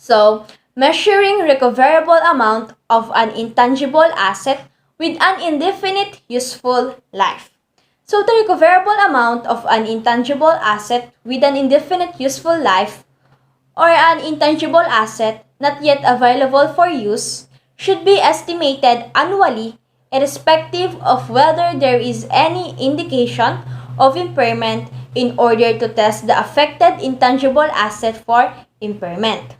So, measuring recoverable amount of an intangible asset with an indefinite useful life. So, the recoverable amount of an intangible asset with an indefinite useful life or an intangible asset not yet available for use should be estimated annually irrespective of whether there is any indication of impairment in order to test the affected intangible asset for impairment.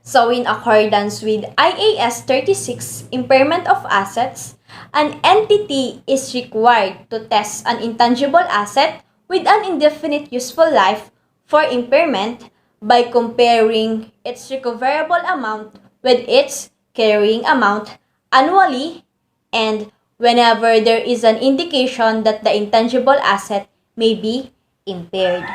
So in accordance with IAS 36, impairment of assets, an entity is required to test an intangible asset with an indefinite useful life for impairment by comparing its recoverable amount with its carrying amount annually and whenever there is an indication that the intangible asset may be impaired.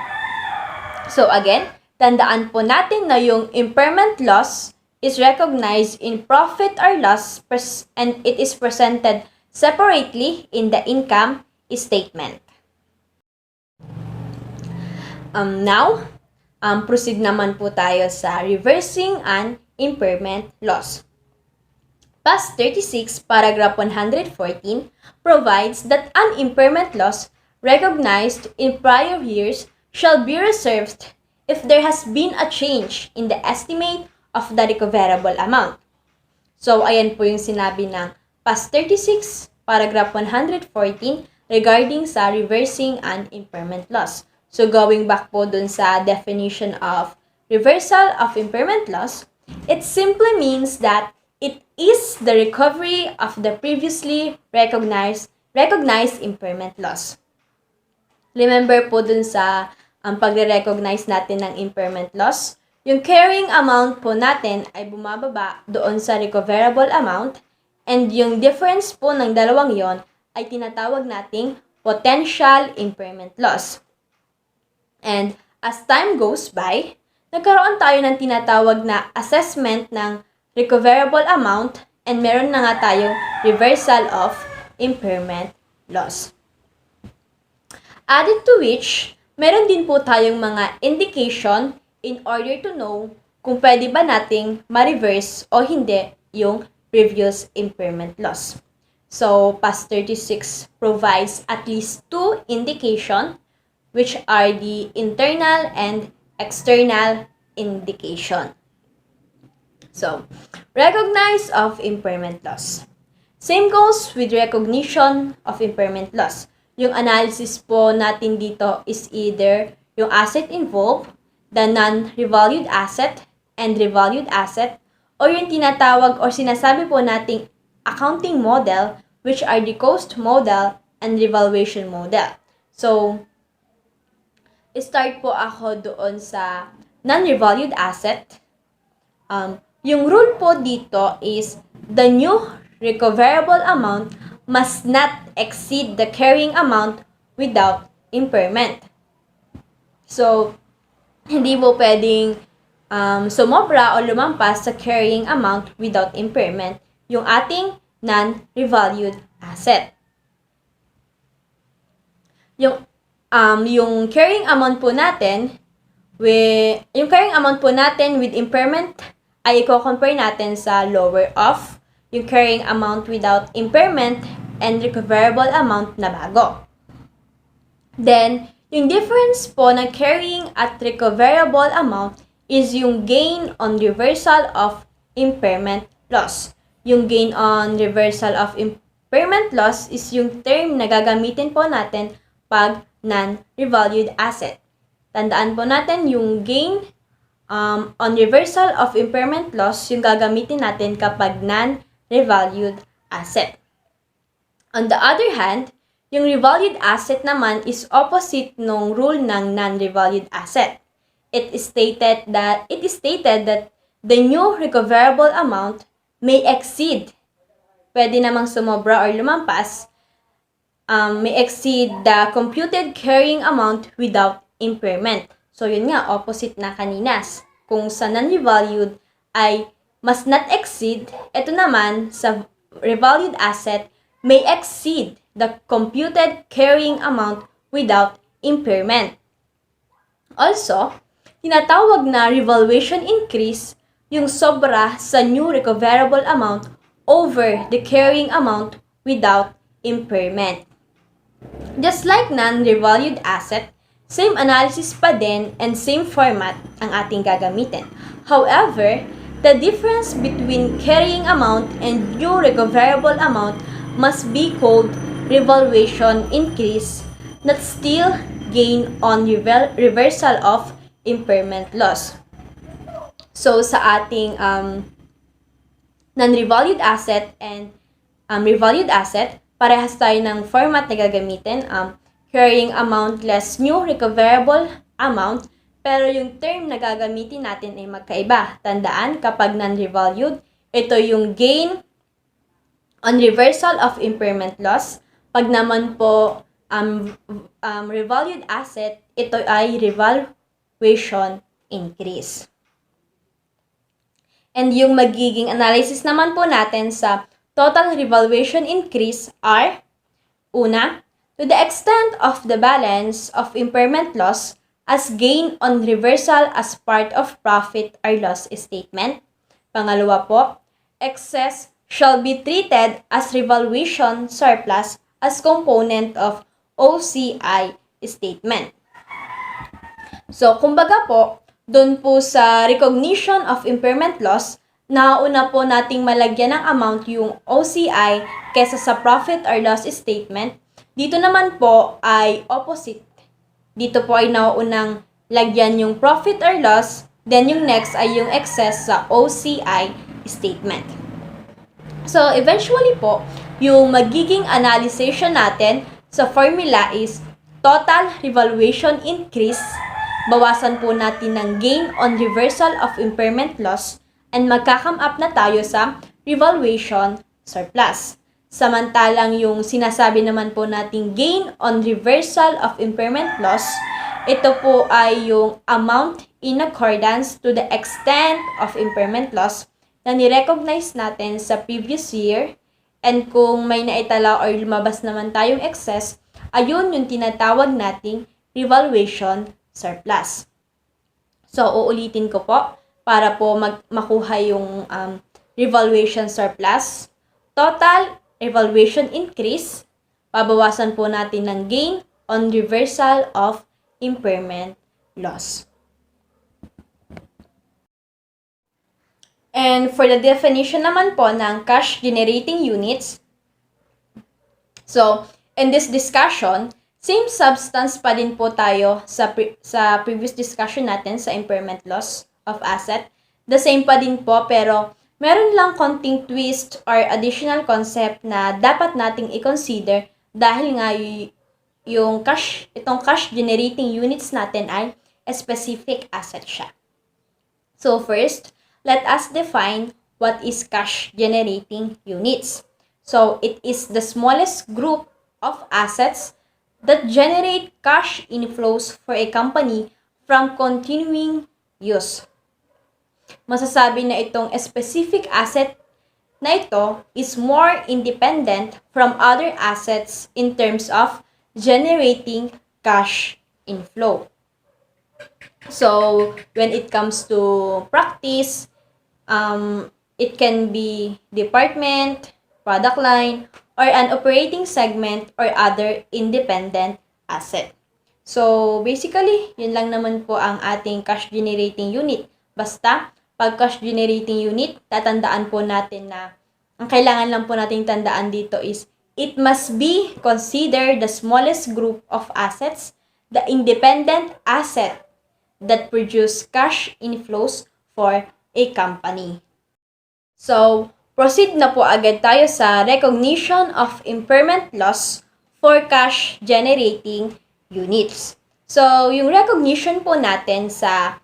So again, tandaan po natin na yung impairment loss is recognized in profit or loss and it is presented separately in the income statement. Now, proceed naman po tayo sa reversing an impairment loss. PAS 36, paragraph 114, provides that an impairment loss recognized in prior years shall be reserved if there has been a change in the estimate of the recoverable amount. So, ayan po yung sinabi ng PAS 36, paragraph 114, regarding sa reversing an impairment loss. So, going back po dun sa definition of reversal of impairment loss, it simply means that it is the recovery of the previously recognized impairment loss. Remember po dun sa pagre-recognize natin ng impairment loss, yung carrying amount po natin ay bumababa doon sa recoverable amount and yung difference po ng dalawang yon ay tinatawag nating potential impairment loss. And as time goes by, nagkaroon tayo ng tinatawag na assessment ng recoverable amount and meron na nga tayong reversal of impairment loss. Added to which, meron din po tayong mga indication in order to know kung pwede ba nating ma-reverse o hindi yung previous impairment loss. So, PAS 36 provides at least two indication which are the internal and external indication. So, recognize of impairment loss. Same goes with recognition of impairment loss. Yung analysis po natin dito is either yung asset involved, the non-revalued asset, and revalued asset, or yung tinatawag or sinasabi po nating accounting model, which are the cost model and revaluation model. So, start po ako doon sa non-revalued asset. Yung rule po dito is the new recoverable amount must not exceed the carrying amount without impairment. So, hindi po pwedeng sumobra o lumampas sa carrying amount without impairment yung ating non-revalued asset. Yung carrying amount po natin with impairment ay i-compare natin sa lower of yung carrying amount without impairment and recoverable amount na bago. Then, yung difference po ng carrying at recoverable amount is yung gain on reversal of impairment loss. Yung gain on reversal of impairment loss is yung term na gagamitin po natin pag non-revalued asset. Tandaan po natin yung gain on reversal of impairment loss yung gagamitin natin kapag non-revalued asset. On the other hand, yung revalued asset naman is opposite nung rule ng non-revalued asset. It is stated that the new recoverable amount may exceed, pwede namang sumobra or lumampas, may exceed the computed carrying amount without impairment. So yun nga, opposite na kaninas. Kung sa non-revalued ay must not exceed, ito naman sa revalued asset may exceed the computed carrying amount without impairment. Also, tinatawag na revaluation increase yung sobra sa new recoverable amount over the carrying amount without impairment. Just like non-revalued asset, same analysis pa din and same format ang ating gagamitin. However, the difference between carrying amount and new recoverable amount must be called revaluation increase, not still gain on reversal of impairment loss. So, sa ating non-revalued asset and revalued asset, parehas tayo ng format na gagamitin, carrying amount less new recoverable amount, pero yung term na gagamitin natin ay magkaiba. Tandaan, kapag non-revalued, ito yung gain on reversal of impairment loss. Pag naman po revalued asset, ito ay revaluation increase. And yung magiging analysis naman po natin sa total revaluation increase are, una, to the extent of the balance of impairment loss as gain on reversal as part of profit or loss statement. Pangalawa po, excess shall be treated as revaluation surplus as component of OCI statement. So, kumbaga po, doon po sa recognition of impairment loss, nauna po nating malagyan ng amount yung OCI kesa sa profit or loss statement. Dito naman po ay opposite. Dito po ay nauunang lagyan yung profit or loss, then yung next ay yung excess sa OCI statement. So, eventually po, yung magiging analysis natin sa formula is total revaluation increase, bawasan po natin ng gain on reversal of impairment loss, and magka-come up na tayo sa revaluation surplus. Samantalang yung sinasabi naman po nating gain on reversal of impairment loss, ito po ay yung amount in accordance to the extent of impairment loss na ni-recognize natin sa previous year, and kung may naitala or lumabas naman tayong excess, ayun yung tinatawag nating revaluation surplus. So, uulitin ko po para po makuha yung revaluation surplus. Total revaluation increase, pabawasan po natin ng gain on reversal of impairment loss. And for the definition naman po ng cash generating units, so, in this discussion, same substance pa din po tayo sa previous discussion natin sa impairment loss of asset. The same pa din po, pero meron lang konting twist or additional concept na dapat nating i-consider dahil nga itong cash generating units natin ay a specific asset siya. So first, let us define what is cash generating units. So it is the smallest group of assets that generate cash inflows for a company from continuing use. Masasabi na itong specific asset na ito is more independent from other assets in terms of generating cash inflow. So, when it comes to practice, it can be department, product line, or an operating segment or other independent asset. So, basically, yun lang naman po ang ating cash generating unit. Basta, pag cash generating unit, tatandaan po natin na ang kailangan lang po nating tandaan dito is it must be considered the smallest group of assets, the independent asset that produce cash inflows for a company. So, proceed na po agad tayo sa recognition of impairment loss for cash generating units. So, yung recognition po natin sa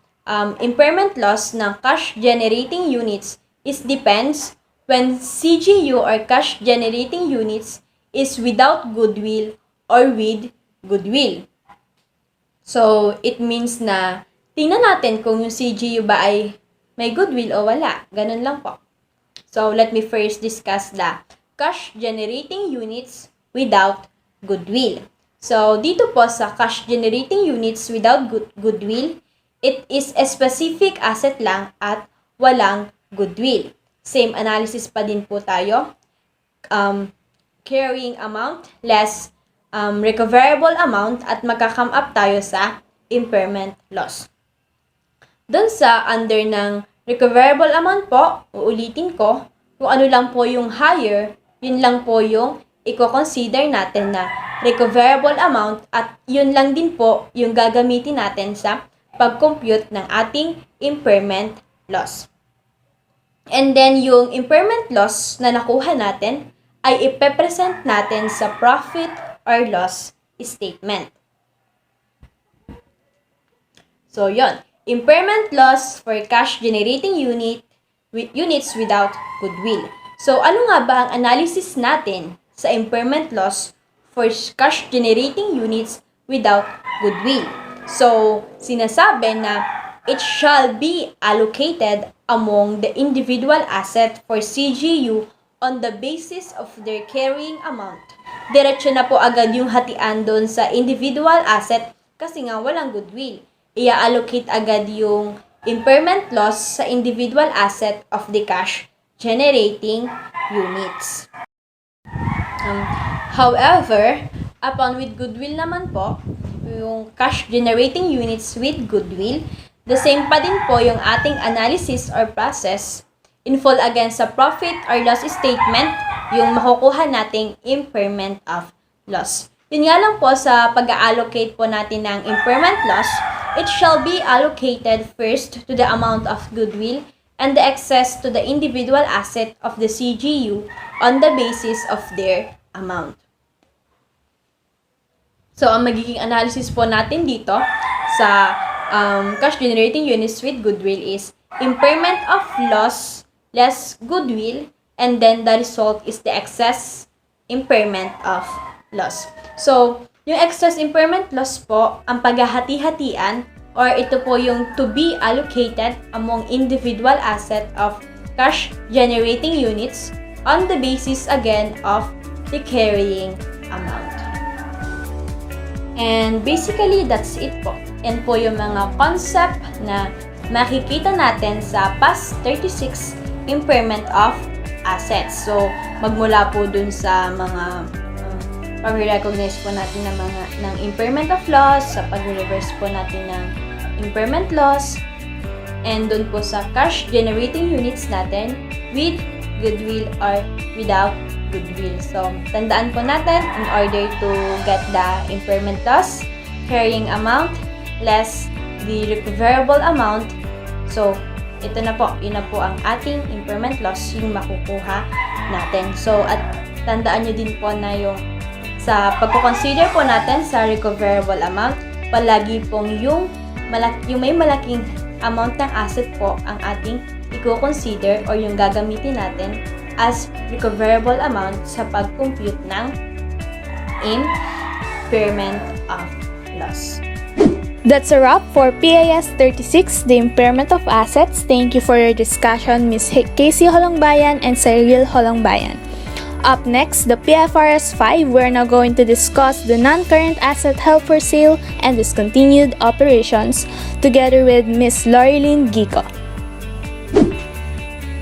impairment loss ng cash generating units is depends when CGU or cash generating units is without goodwill or with goodwill. So, it means na tingnan natin kung yung CGU ba ay may goodwill o wala. Ganun lang po. So, let me first discuss the cash generating units without goodwill. So, dito po sa cash generating units without goodwill, it is a specific asset lang at walang goodwill. Same analysis pa din po tayo. Carrying amount less recoverable amount at magka-come up tayo sa impairment loss. Doon sa under ng recoverable amount po, uulitin ko, kung ano lang po yung higher, yun lang po yung i-consider natin na recoverable amount at yun lang din po yung gagamitin natin sa pag-compute ng ating impairment loss. And then yung impairment loss na nakuha natin ay ipepresent natin sa profit or loss statement. So yon, impairment loss for cash generating units without goodwill. So ano nga ba ang analysis natin sa impairment loss for cash generating units without goodwill? So sinasabi na it shall be allocated among the individual asset for CGU on the basis of their carrying amount. Diretso na po agad yung hatian doon sa individual asset kasi nga walang goodwill. I-allocate agad yung impairment loss sa individual asset of the cash generating units. However, upon with goodwill naman po, yung cash generating units with goodwill, the same pa din po yung ating analysis or process in full again sa profit or loss statement, yung makukuha nating impairment of loss. Yun nga lang po sa pag-allocate po natin ng impairment loss, it shall be allocated first to the amount of goodwill and the excess to the individual asset of the CGU on the basis of their amount. So, ang magiging analysis po natin dito sa cash generating units with goodwill is impairment of loss less goodwill, and then the result is the excess impairment of loss. So, yung excess impairment loss po, ang paghahati-hatian or ito po yung to be allocated among individual asset of cash generating units on the basis again of the carrying amount. And basically, that's it po. Yan po yung mga concept na makikita natin sa past 36 impairment of assets. So, magmula po dun sa mga pag-recognize po natin ng impairment of loss, sa pag-reverse po natin ng impairment loss, and dun po sa cash generating units natin with goodwill or without goodwill. So, tandaan po natin in order to get the impairment loss, carrying amount less the recoverable amount. So, ito na po, yun na po ang ating impairment loss yung makukuha natin. So, at tandaan nyo din po na yung sa pagko-consider po natin sa recoverable amount, palagi pong yung may malaking amount ng asset po ang ating i-consider or yung gagamitin natin as recoverable amount sa pag-compute ng impairment of loss. That's a wrap for PAS 36, the impairment of assets. Thank you for your discussion, Ms. Casey Holongbayan and Cyril Holongbayan. Up next, the Pfrs 5, we're now going to discuss the non-current asset held for sale and discontinued operations together with Ms. Lori-Lyn Gico.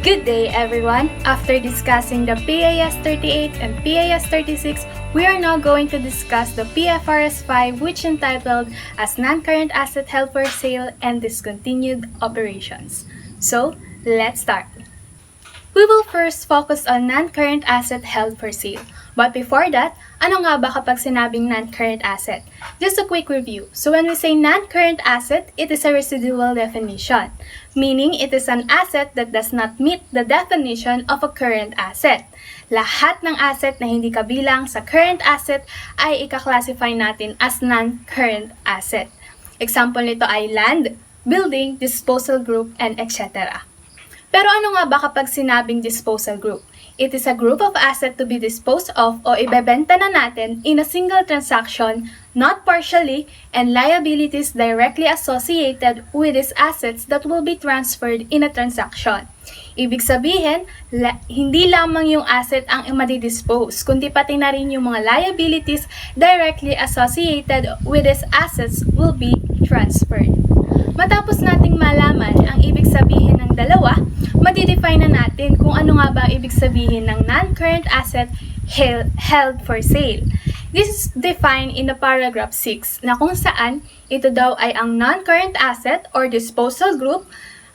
Good day, everyone. After discussing the PAS 38 and PAS 36, we are now going to discuss the Pfrs 5, which entitled as Non-Current Asset Held for Sale and Discontinued Operations. So, let's start. We will first focus on non-current asset held for sale. But before that, ano nga ba kapag sinabing non-current asset? Just a quick review. So when we say non-current asset, it is a residual definition, meaning it is an asset that does not meet the definition of a current asset. Lahat ng asset na hindi kabilang sa current asset ay ika-classify natin as non-current asset. Example nito ay land, building, disposal group, and etc. Pero ano nga ba kapag sinabing disposal group? It is a group of asset to be disposed of o ibebenta na natin in a single transaction, not partially, and liabilities directly associated with these assets that will be transferred in a transaction. Ibig sabihin, hindi lamang yung asset ang madidispose, kundi pati na rin yung mga liabilities directly associated with these assets will be transferred. Matapos nating malaman ang ibig sabihin ng dalawa, madidefine na natin kung ano nga ba ang ibig sabihin ng non-current asset held for sale. This is defined in the paragraph 6 na kung saan ito daw ay ang non-current asset or disposal group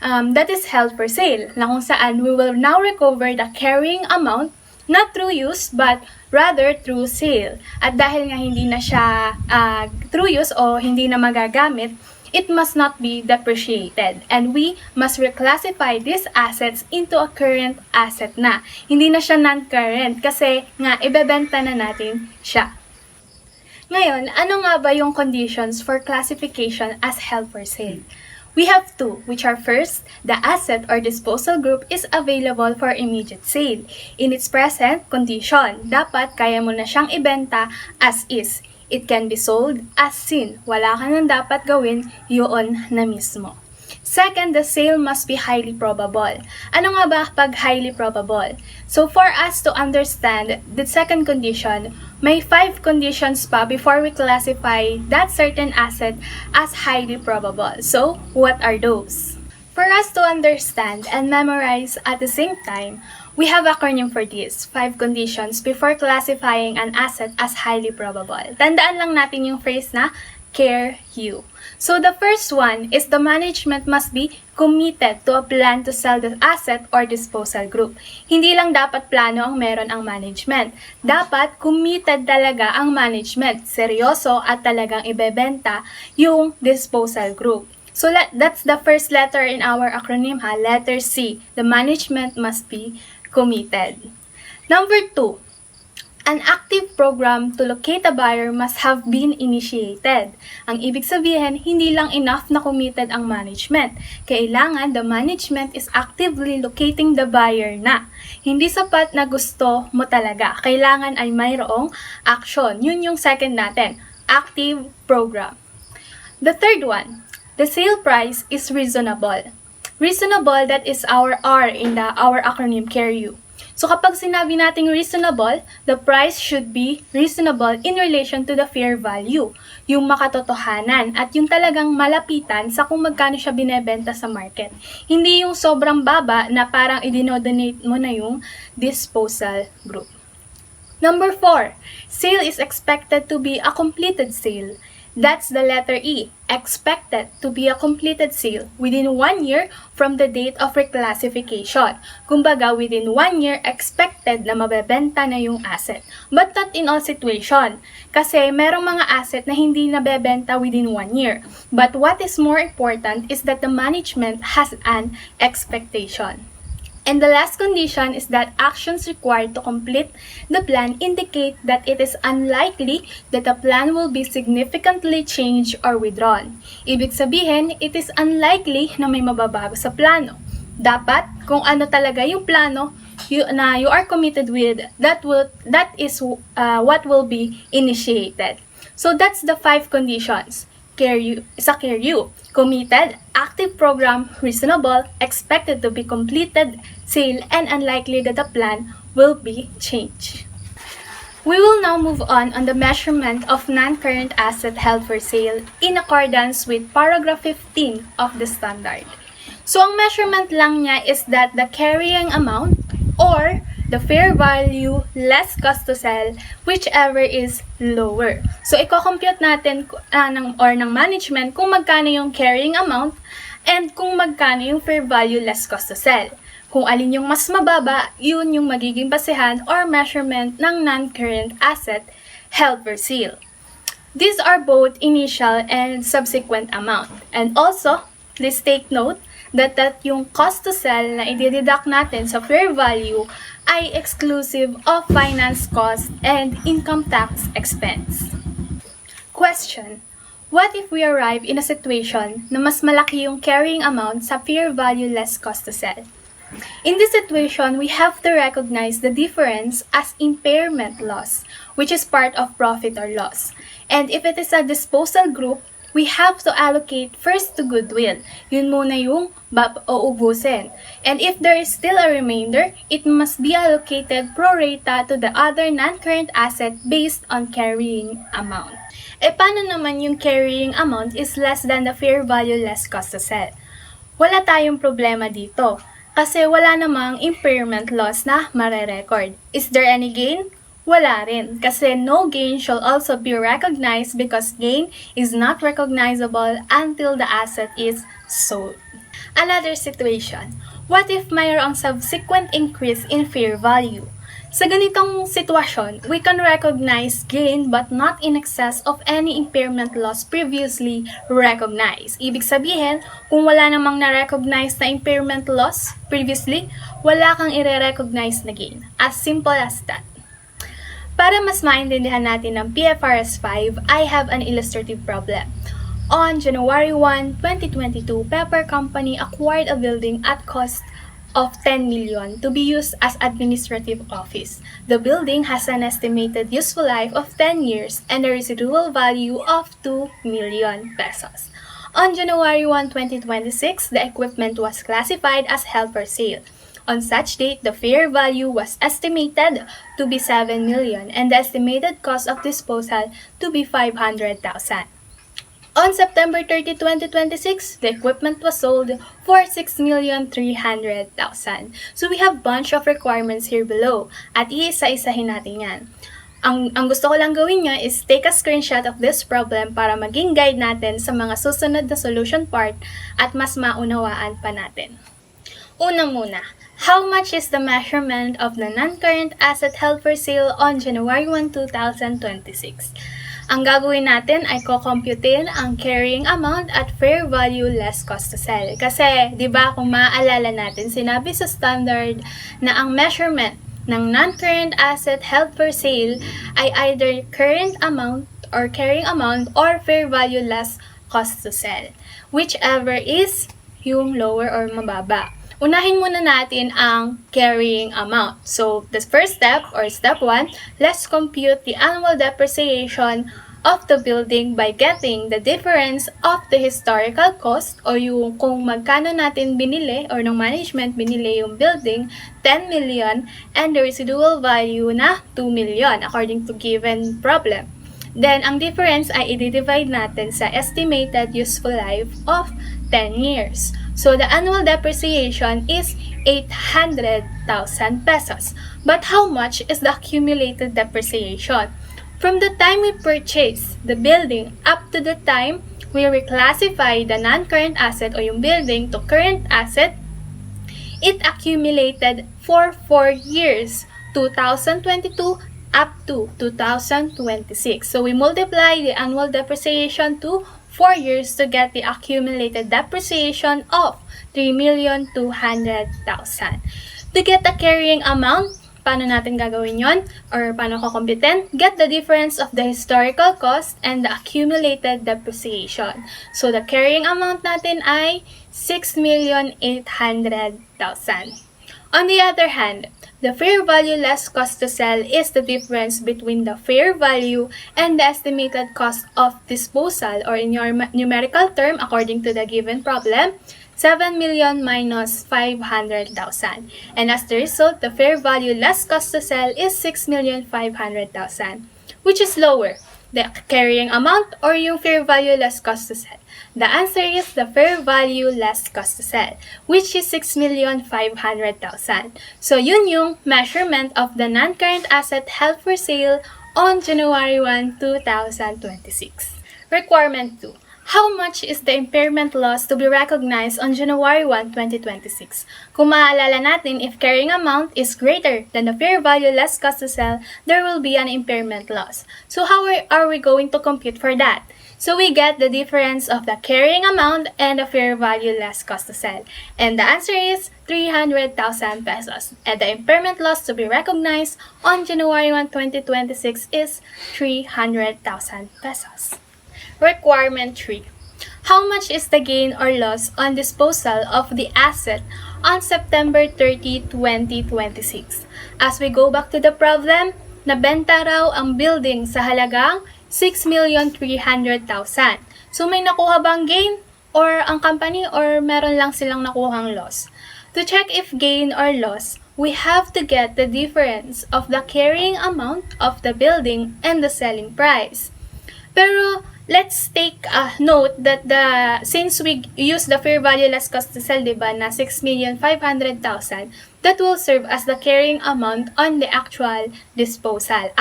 that is held for sale, na kung saan we will now recover the carrying amount not through use but rather through sale. At dahil nga hindi na siya through use o hindi na magagamit, it must not be depreciated and we must reclassify these assets into a current asset na. Hindi na siya non-current kasi nga ibebenta na natin siya. Ngayon, ano nga ba yung conditions for classification as held for sale? We have two, which are first, the asset or disposal group is available for immediate sale. In its present condition, dapat kaya mo na siyang ibenta as is. It can be sold as seen. Wala ka nang dapat gawin, yun na mismo. Second, the sale must be highly probable. Ano nga ba pag highly probable? So for us to understand the second condition, may 5 conditions pa before we classify that certain asset as highly probable. So what are those? For us to understand and memorize at the same time, we have acronym for this, 5 conditions before classifying an asset as highly probable. Tandaan lang natin yung phrase na care you. So the first one is the management must be committed to a plan to sell the asset or disposal group. Hindi lang dapat plano ang meron ang management. Dapat committed talaga ang management. Seryoso at talagang ibebenta yung disposal group. So that's the first letter in our acronym, letter C. The management must be committed. Number 2, an active program to locate a buyer must have been initiated. Ang ibig sabihin, hindi lang enough na committed ang management. Kailangan the management is actively locating the buyer na. Hindi sapat na gusto mo talaga. Kailangan ay mayroong action. Yun yung second natin, active program. The third one, the sale price is reasonable. Reasonable, that is our R in our acronym CARE-U. So kapag sinabi nating reasonable, the price should be reasonable in relation to the fair value, yung makatotohanan at yung talagang malapitan sa kung magkano siya binebenta sa market. Hindi yung sobrang baba na parang i-denominate mo na yung disposal group. Number 4, sale is expected to be a completed sale. That's the letter E, expected to be a completed sale within 1 year from the date of reclassification. Kumbaga, within 1 year, expected na mabebenta na yung asset. But not in all situation. Kasi merong mga asset na hindi nabebenta within 1 year. But what is more important is that the management has an expectation. And the last condition is that actions required to complete the plan indicate that it is unlikely that the plan will be significantly changed or withdrawn. Ibig sabihin, it is unlikely na may mababago sa plano. Dapat, kung ano talaga yung plano you are committed with, that is what will be initiated. So that's the 5 conditions. CARE-U, committed, active program, reasonable, expected to be completed, sale, and unlikely that the plan will be changed. We will now move on the measurement of non-current asset held for sale in accordance with paragraph 15 of the standard. So ang measurement lang niya is that the carrying amount or the fair value less cost to sell, whichever is lower. So, i-compute natin ng management kung magkano yung carrying amount and kung magkano yung fair value less cost to sell. Kung alin yung mas mababa, yun yung magiging basehan or measurement ng non-current asset held for sale. These are both initial and subsequent amount. And also, please take note that yung cost to sell na i-deduct natin sa fair value ay exclusive of finance cost and income tax expense. Question: what if we arrive in a situation na mas malaki yung carrying amount sa fair value less cost to sell? In this situation, we have to recognize the difference as impairment loss, which is part of profit or loss. And if it is a disposal group, we have to allocate first to goodwill. Yun muna yung uubusin. And if there is still a remainder, it must be allocated pro rata to the other non-current asset based on carrying amount. Paano naman yung carrying amount is less than the fair value less cost to sell? Wala tayong problema dito kasi wala namang impairment loss na mare-record. Is there any gain? Wala rin kasi no gain shall also be recognized because gain is not recognizable until the asset is sold. Another situation, what if mayroong subsequent increase in fair value? Sa ganitong sitwasyon, we can recognize gain but not in excess of any impairment loss previously recognized. Ibig sabihin, kung wala namang na-recognize na impairment loss previously, wala kang i-recognize na gain. As simple as that. Para mas maintindihan natin ng Pfrs 5, I have an illustrative problem. On January 1, 2022, Pepper Company acquired a building at cost of 10 million to be used as administrative office. The building has an estimated useful life of 10 years and a residual value of 2 million pesos. On January 1, 2026, the equipment was classified as held for sale. On such date, the fair value was estimated to be 7 million and the estimated cost of disposal to be 500,000. On September 30, 2026, the equipment was sold for 6,300,000. So we have bunch of requirements here below at iisa-isahin natin yan. Ang gusto ko lang gawin nyo is take a screenshot of this problem para maging guide natin sa mga susunod na solution part at mas maunawaan pa natin. Una muna, how much is the measurement of the non-current asset held for sale on January 1, 2026? Ang gagawin natin ay kukomputin ang carrying amount at fair value less cost to sell. Kasi, di ba, kung maaalala natin, sinabi sa standard na ang measurement ng non-current asset held for sale ay either current amount or carrying amount or fair value less cost to sell. Whichever is yung lower or mababa. Unahin muna natin ang carrying amount. So, the first step or step 1, let's compute the annual depreciation of the building by getting the difference of the historical cost o yung kung magkano natin binili or ng management binili yung building, 10 million and the residual value na 2 million according to given problem. Then, ang difference ay i-divide natin sa estimated useful life of 10 years. So, the annual depreciation is 800,000 pesos. But how much is the accumulated depreciation? From the time we purchase the building up to the time we reclassify the non-current asset o yung building to current asset, it accumulated for 4 years, 2022 up to 2026. So, we multiply the annual depreciation to 4 years to get the accumulated depreciation of 3,200,000. To get the carrying amount, paano natin gagawin yon? Or paano ko kumputin? Get the difference of the historical cost and the accumulated depreciation. So, the carrying amount natin ay 6,800,000. On the other hand, the fair value less cost to sell is the difference between the fair value and the estimated cost of disposal, or in your numerical term, according to the given problem, 7 million minus 500,000. And as the result, the fair value less cost to sell is 6,500,000, which is lower, the carrying amount or yung fair value less cost to sell. The answer is the fair value less cost to sell, which is 6,500,000. So, yun yung measurement of the non-current asset held for sale on January 1, 2026. Requirement 2. How much is the impairment loss to be recognized on January 1, 2026? Kung maaalala natin, if carrying amount is greater than the fair value less cost to sell, there will be an impairment loss. So, how are we going to compute for that? So, we get the difference of the carrying amount and the fair value less cost to sell. And the answer is 300,000 pesos. And the impairment loss to be recognized on January 1, 2026 is 300,000 pesos. Requirement 3. How much is the gain or loss on disposal of the asset on September 30, 2026? As we go back to the problem, nabenta raw ang building sa halagang 6,300,000. So, may nakuha bang gain or ang company or meron lang silang nakuhang loss? To check if gain or loss, we have to get the difference of the carrying amount of the building and the selling price. Pero let's take a note that since we use the fair value less cost to sell, diba, na 6,500,000, that will serve as the carrying amount on the actual disposal.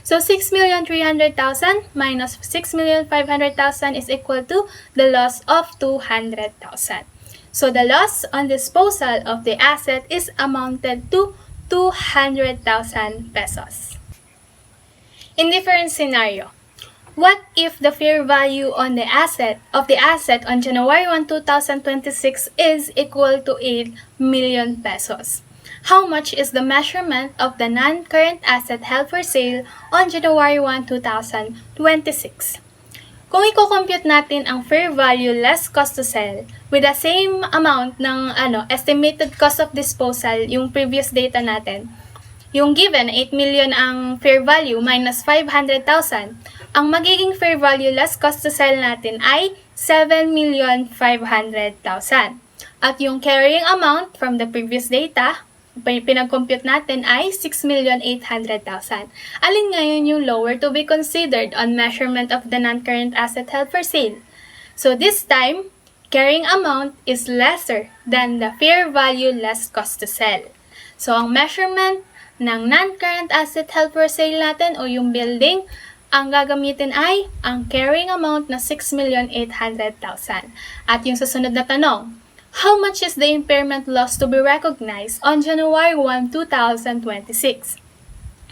So 6,300,000 minus 6,500,000 is equal to the loss of 200,000. So the loss on disposal of the asset is amounted to 200,000 pesos. In different scenario, what if the fair value on the asset on January 1, 2026 is equal to 8 million pesos? How much is the measurement of the non-current asset held for sale on January 1, 2026? Kung i-compute natin ang fair value less cost to sell with the same amount ng estimated cost of disposal, yung previous data natin, yung given 8 million ang fair value minus 500,000, ang magiging fair value less cost to sell natin ay 7,500,000. At yung carrying amount from the previous data, pinag-compute natin ay 6,800,000. Alin ngayon yung lower to be considered on measurement of the non-current asset held for sale? So this time, carrying amount is lesser than the fair value less cost to sell. So ang measurement ng non-current asset held for sale natin o yung building, ang gagamitin ay ang carrying amount na 6,800,000. At yung susunod na tanong, how much is the impairment loss to be recognized on January 1, 2026?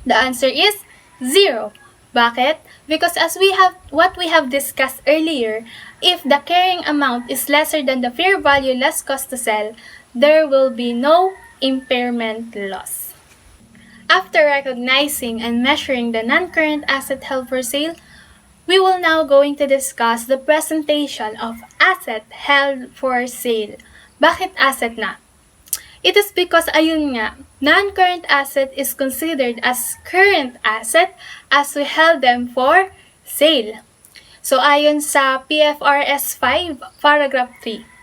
The answer is 0. Bakit? Because as we have discussed earlier, if the carrying amount is lesser than the fair value less cost to sell, there will be no impairment loss. After recognizing and measuring the non-current asset held for sale, we will now going to discuss the presentation of asset held for sale. Bakit asset na? It is because ayun nga, non-current asset is considered as current asset as we held them for sale. So ayon sa Pfrs 5, paragraph 3,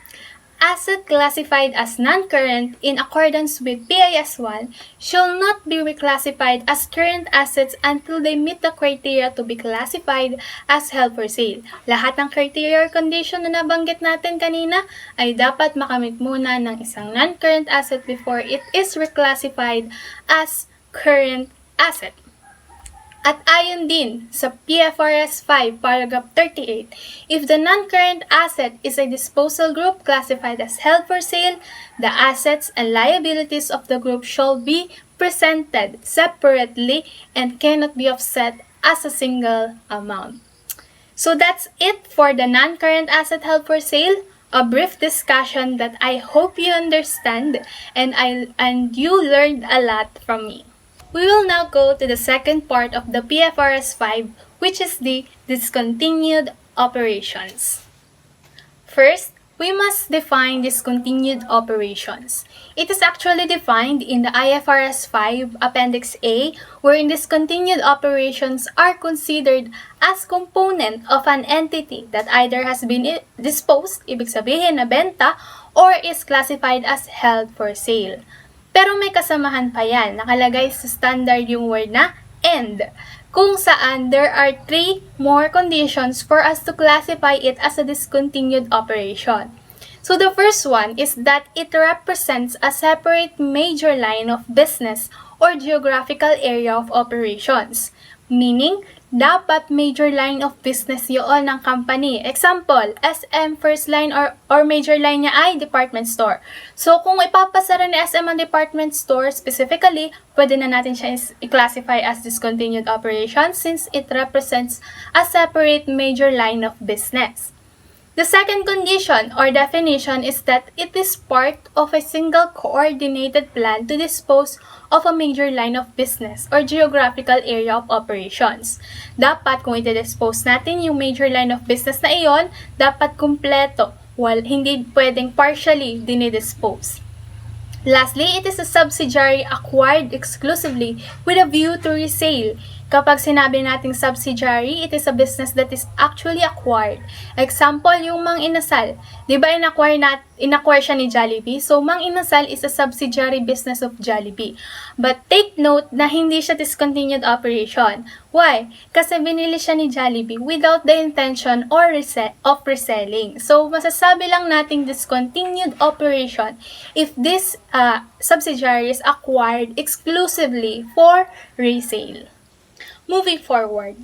asset classified as non-current in accordance with PIS 1 shall not be reclassified as current assets until they meet the criteria to be classified as held for sale. Lahat ng criteria or condition na nabanggit natin kanina ay dapat makamit muna ng isang non-current asset before it is reclassified as current asset. At ayon din sa Pfrs 5, paragraph 38, if the non-current asset is a disposal group classified as held for sale, the assets and liabilities of the group shall be presented separately and cannot be offset as a single amount. So that's it for the non-current asset held for sale. A brief discussion that I hope you understand and you learned a lot from me. We will now go to the second part of the Pfrs 5, which is the discontinued operations. First, we must define discontinued operations. It is actually defined in the IFRS 5 Appendix A, wherein discontinued operations are considered as component of an entity that either has been disposed, ibig sabihin na benta, or is classified as held for sale. Pero may kasamahan pa yan, nakalagay sa standard yung word na and, kung saan there are 3 more conditions for us to classify it as a discontinued operation. So the first one is that it represents a separate major line of business or geographical area of operations. Meaning, dapat major line of business yun ng company. Example, SM first line or major line niya ay department store. So, kung ipapasara ni SM ang department store specifically, pwede na natin siya i-classify as discontinued operation since it represents a separate major line of business. The second condition or definition is that it is part of a single coordinated plan to dispose of a major line of business or geographical area of operations. Dapat kung i-dispose natin yung major line of business na iyon, dapat kumpleto, hindi pwedeng partially dinidispose. Lastly, it is a subsidiary acquired exclusively with a view to resale. Kapag sinabi nating subsidiary, it is a business that is actually acquired. Example, yung Mang Inasal. Di ba inacquire siya ni Jollibee? So, Mang Inasal is a subsidiary business of Jollibee. But take note na hindi siya discontinued operation. Why? Kasi binili siya ni Jollibee without the intention of reselling. So, masasabi lang nating discontinued operation if this subsidiary is acquired exclusively for resale. Moving forward,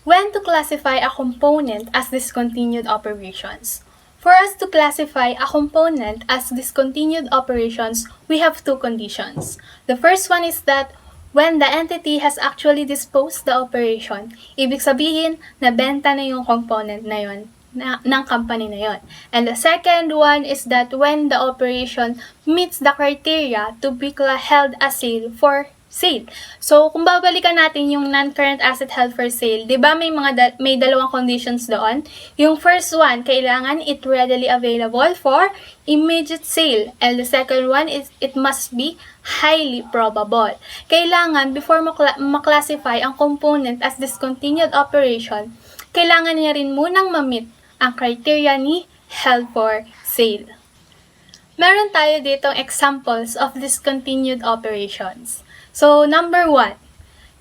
when to classify a component as discontinued operations? For us to classify a component as discontinued operations, we have two conditions. The first one is that when the entity has actually disposed the operation, ibig sabihin, nabenta na yung component na yun ng company na yon. And the second one is that when the operation meets the criteria to be held as for sale. So, kung babalikan natin yung non-current asset held for sale, di ba may dalawang conditions doon? Yung first one, kailangan it readily available for immediate sale. And the second one is it must be highly probable. Kailangan, before maklasify ang component as discontinued operation, kailangan niya rin munang ma-meet ang criteria ni held for sale. Meron tayo ditong examples of discontinued operations. So, number 1,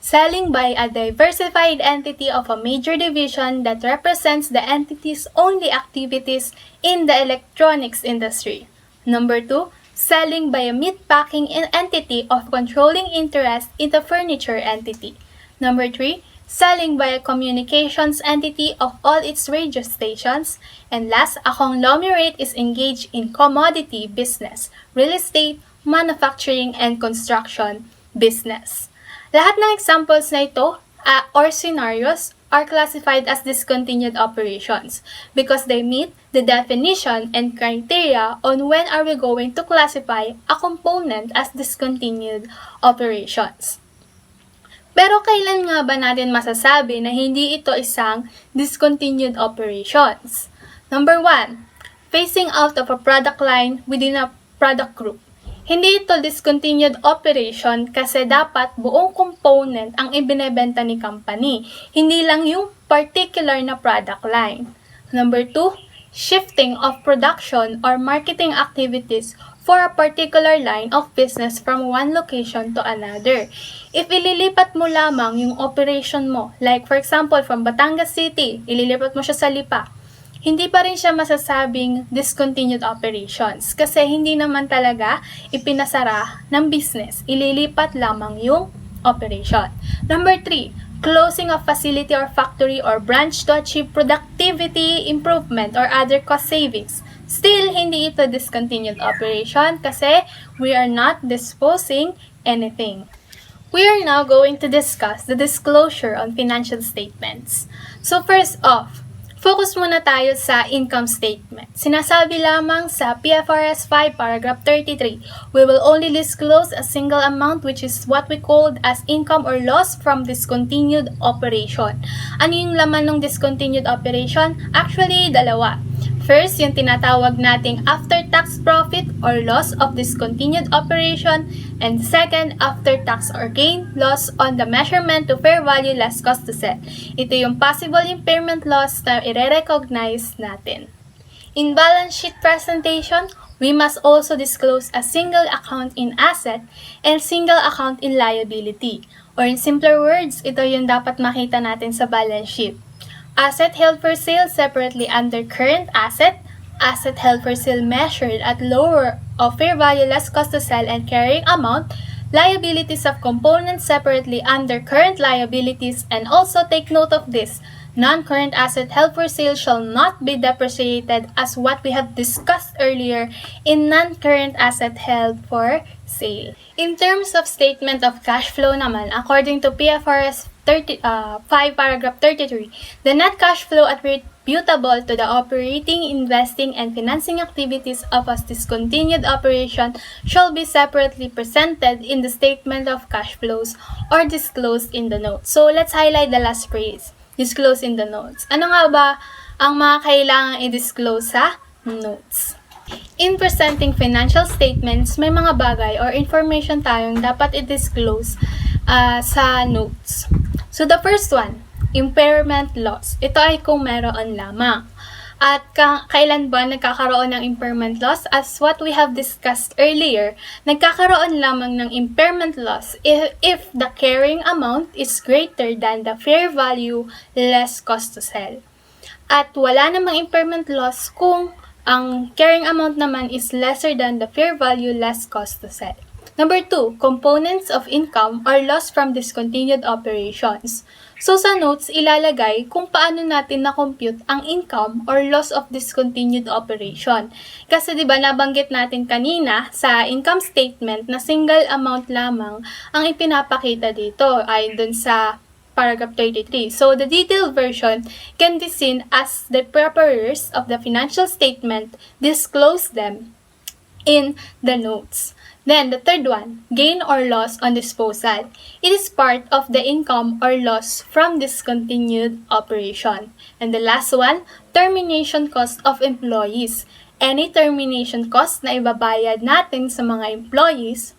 selling by a diversified entity of a major division that represents the entity's only activities in the electronics industry. Number 2, selling by a meatpacking entity of controlling interest in the furniture entity. Number 3, selling by a communications entity of all its radio stations. And last, a conglomerate is engaged in commodity business, real estate, manufacturing, and construction business. Lahat ng examples na ito or scenarios are classified as discontinued operations because they meet the definition and criteria on when are we going to classify a component as discontinued operations. Pero kailan nga ba natin masasabi na hindi ito isang discontinued operations? Number 1, phasing out of a product line within a product group. Hindi ito discontinued operation kasi dapat buong component ang ibinebenta ni company, hindi lang yung particular na product line. Number 2, shifting of production or marketing activities for a particular line of business from one location to another. If ililipat mo lamang yung operation mo, like for example from Batangas City, ililipat mo siya sa Lipa, hindi pa rin siya masasabing discontinued operations kasi hindi naman talaga ipinasara ng business. Ililipat lamang yung operation. Number 3, closing of facility or factory or branch to achieve productivity improvement or other cost savings. Still, hindi ito discontinued operation kasi we are not disposing anything. We are now going to discuss the disclosure on financial statements. So first off, focus muna tayo sa income statement. Sinasabi lamang sa Pfrs 5 paragraph 33, we will only disclose a single amount which is what we called as income or loss from discontinued operation. Ano yung laman ng discontinued operation? Actually, dalawa. First, yung tinatawag nating after-tax profit or loss of discontinued operation, and second, after-tax or gain, loss on the measurement to fair value less cost to sell. Ito yung possible impairment loss na i-recognize natin. In balance sheet presentation, we must also disclose a single account in asset and single account in liability. Or in simpler words, ito yung dapat makita natin sa balance sheet. Asset held for sale separately under current asset, asset held for sale measured at lower of fair value less cost to sell and carrying amount, liabilities of components separately under current liabilities, and also take note of this, non-current asset held for sale shall not be depreciated as what we have discussed earlier in non-current asset held for sale. In terms of statement of cash flow naman, according to Pfrs 5 paragraph 33, the net cash flow attributable to the operating, investing, and financing activities of a discontinued operation shall be separately presented in the statement of cash flows or disclosed in the notes. So, let's highlight the last phrase, disclosed in the notes. Ano nga ba ang mga kailangang i-disclose sa notes? In presenting financial statements, may mga bagay or information tayong dapat i-disclose sa notes. So the first one, impairment loss. Ito ay kung meron lamang. At kailan ba nagkakaroon ng impairment loss? As what we have discussed earlier, nagkakaroon lamang ng impairment loss if the carrying amount is greater than the fair value less cost to sell. At wala namang impairment loss kung ang carrying amount naman is lesser than the fair value less cost to sell. Number 2, components of income or loss from discontinued operations. So sa notes, ilalagay kung paano natin na-compute ang income or loss of discontinued operation. Kasi 'di ba nabanggit natin kanina sa income statement na single amount lamang ang ipinapakita dito ay dun sa paragraph 33. So the detailed version can be seen as the preparers of the financial statement disclose them in the notes. Then, the third one, gain or loss on disposal. It is part of the income or loss from discontinued operation. And the last one, termination cost of employees. Any termination cost na ibabayad natin sa mga employees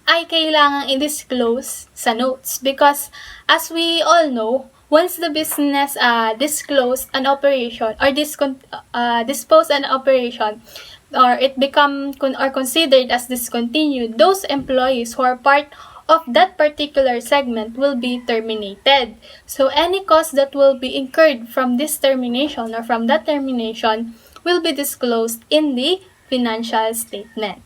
ay kailangang i-disclose sa notes because as we all know, once the business disclosed an operation or disposed an operation, or it become or considered as discontinued, those employees who are part of that particular segment will be terminated. So any cost that will be incurred from this termination or from that termination will be disclosed in the financial statement.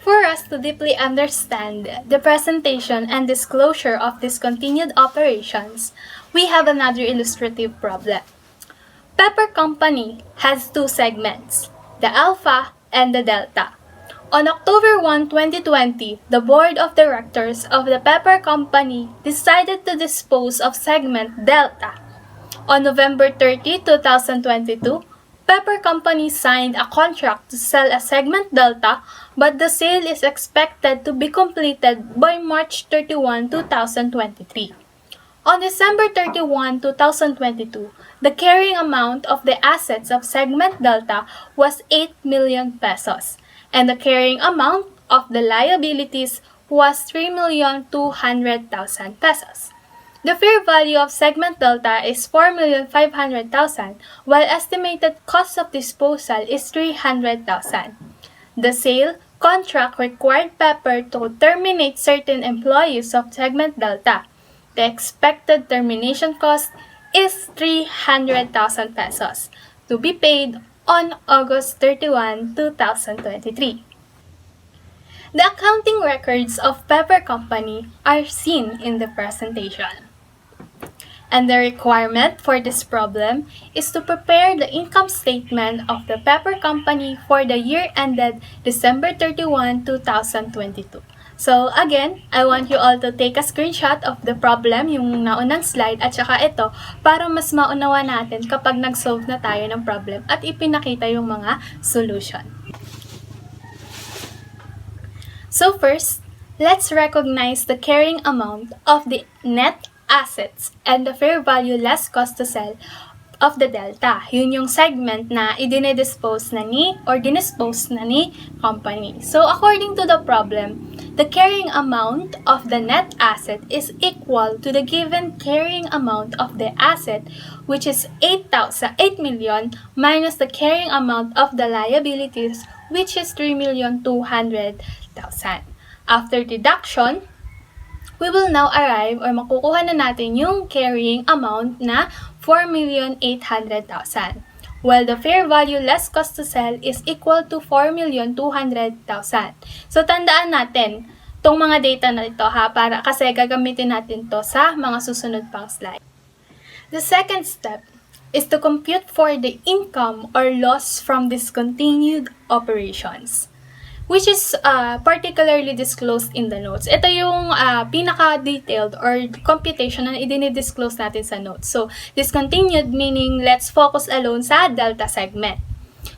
For us to deeply understand the presentation and disclosure of discontinued operations, we have another illustrative problem. Pepper Company has two segments, the Alpha and the Delta. On October 1, 2020, the Board of Directors of the Pepper Company decided to dispose of segment Delta. On November 30, 2022, Pepper Company signed a contract to sell a segment Delta, but the sale is expected to be completed by March 31, 2023. On December 31, 2022, the carrying amount of the assets of segment Delta was 8 million pesos, and the carrying amount of the liabilities was 3,200,000 pesos. The fair value of segment Delta is 4,500,000, while estimated cost of disposal is 300,000. The sale contract required Pepper to terminate certain employees of segment Delta. The expected termination cost is 300,000 pesos to be paid on August 31, 2023. The accounting records of Pepper Company are seen in the presentation. And the requirement for this problem is to prepare the income statement of the Pepper Company for the year ended December 31, 2022. So again, I want you all to take a screenshot of the problem, yung naunang slide at saka ito, para mas maunawa natin kapag nag-solve na tayo ng problem at ipinakita yung mga solution. So first, let's recognize the carrying amount of the net assets and the fair value less cost to sell of the Delta. Yun yung segment na i-dispose na ni company. So according to the problem, the carrying amount of the net asset is equal to the given carrying amount of the asset, which is 8 million minus the carrying amount of the liabilities, which is 3,200,000. After deduction, we will now arrive or makukuha na natin yung carrying amount na 4,800,000. While the fair value less cost to sell is equal to 4,200,000. So tandaan natin tong mga data na ito para kasi gagamitin natin to sa mga susunod pang slide. The second step is to compute for the income or loss from discontinued operations, which is particularly disclosed in the notes. Ito yung pinaka-detailed or computation na i-disclose natin sa notes. So, discontinued meaning let's focus alone sa Delta segment.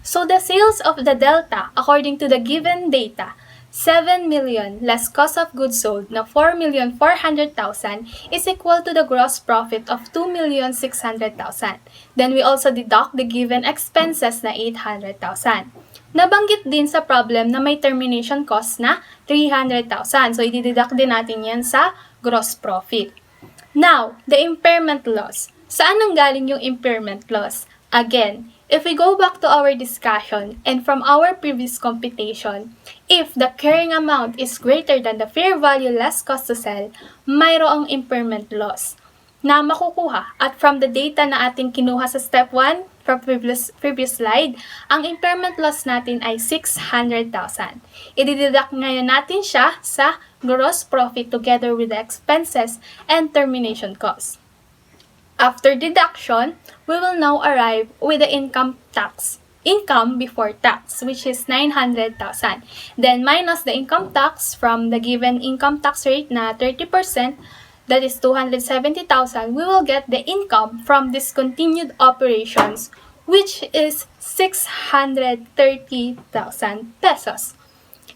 So, the sales of the Delta, according to the given data, 7 million less cost of goods sold na 4,400,000 is equal to the gross profit of 2,600,000. Then, we also deduct the given expenses na 800,000. Nabanggit din sa problem na may termination cost na 300,000. So, i-deduct din natin yan sa gross profit. Now, the impairment loss. Saan nanggaling yung impairment loss? Again, if we go back to our discussion and from our previous computation, if the carrying amount is greater than the fair value less cost to sell, mayroong impairment loss na makukuha. At from the data na ating kinuha sa step 1, from previous slide, ang impairment loss natin ay 600,000. I-deduct ngayon natin siya sa gross profit together with the expenses and termination costs. After deduction, we will now arrive with the income before tax, which is 900,000. Then minus the income tax from the given income tax rate na 30%, that is 270,000, we will get the income from discontinued operations, which is 630,000 pesos.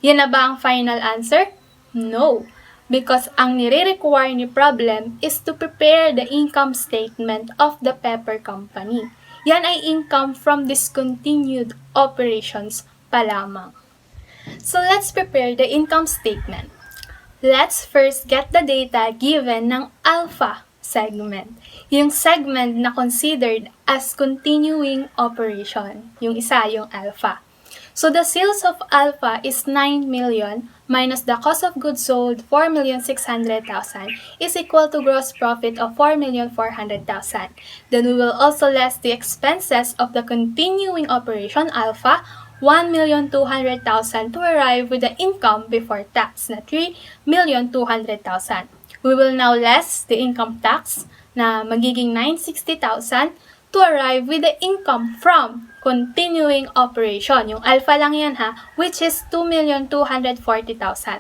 Yan na ba ang final answer? No. Because ang nire-require ni problem is to prepare the income statement of the paper company. Yan ay income from discontinued operations pa lamang. So let's prepare the income statement. Let's first get the data given ng alpha segment. Yung segment na considered as continuing operation. Yung isa, yung alpha. So the sales of alpha is 9 million minus the cost of goods sold 4,600,000 is equal to gross profit of 4,400,000. Then we will also less the expenses of the continuing operation alpha 1,200,000 to arrive with the income before tax na 3,200,000. We will now less the income tax na magiging 960,000 to arrive with the income from continuing operation. Yung alpha lang yan ha, which is 2,240,000.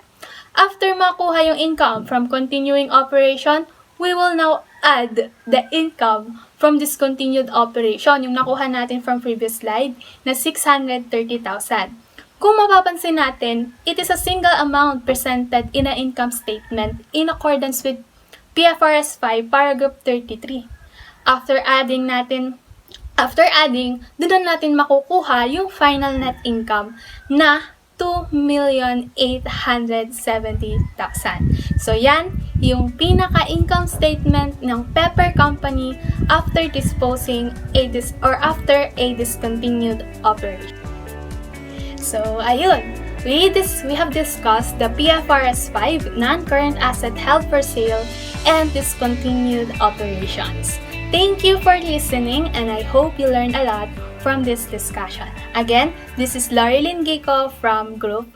After makuha yung income from continuing operation, we will now add the income from discontinued operation, yung nakuha natin from previous slide, na 630,000. Kung mapapansin natin, it is a single amount presented in an income statement in accordance with Pfrs 5, paragraph 33. After adding, doon natin makukuha yung final net income na 2,870,000. So yan, yung pinaka-income statement ng paper company after after a discontinued operation. So ayun, we have discussed the Pfrs 5 non-current asset held for sale and discontinued operations. Thank you for listening, and I hope you learned a lot from this discussion. Again, this is Lori-Lyn from Group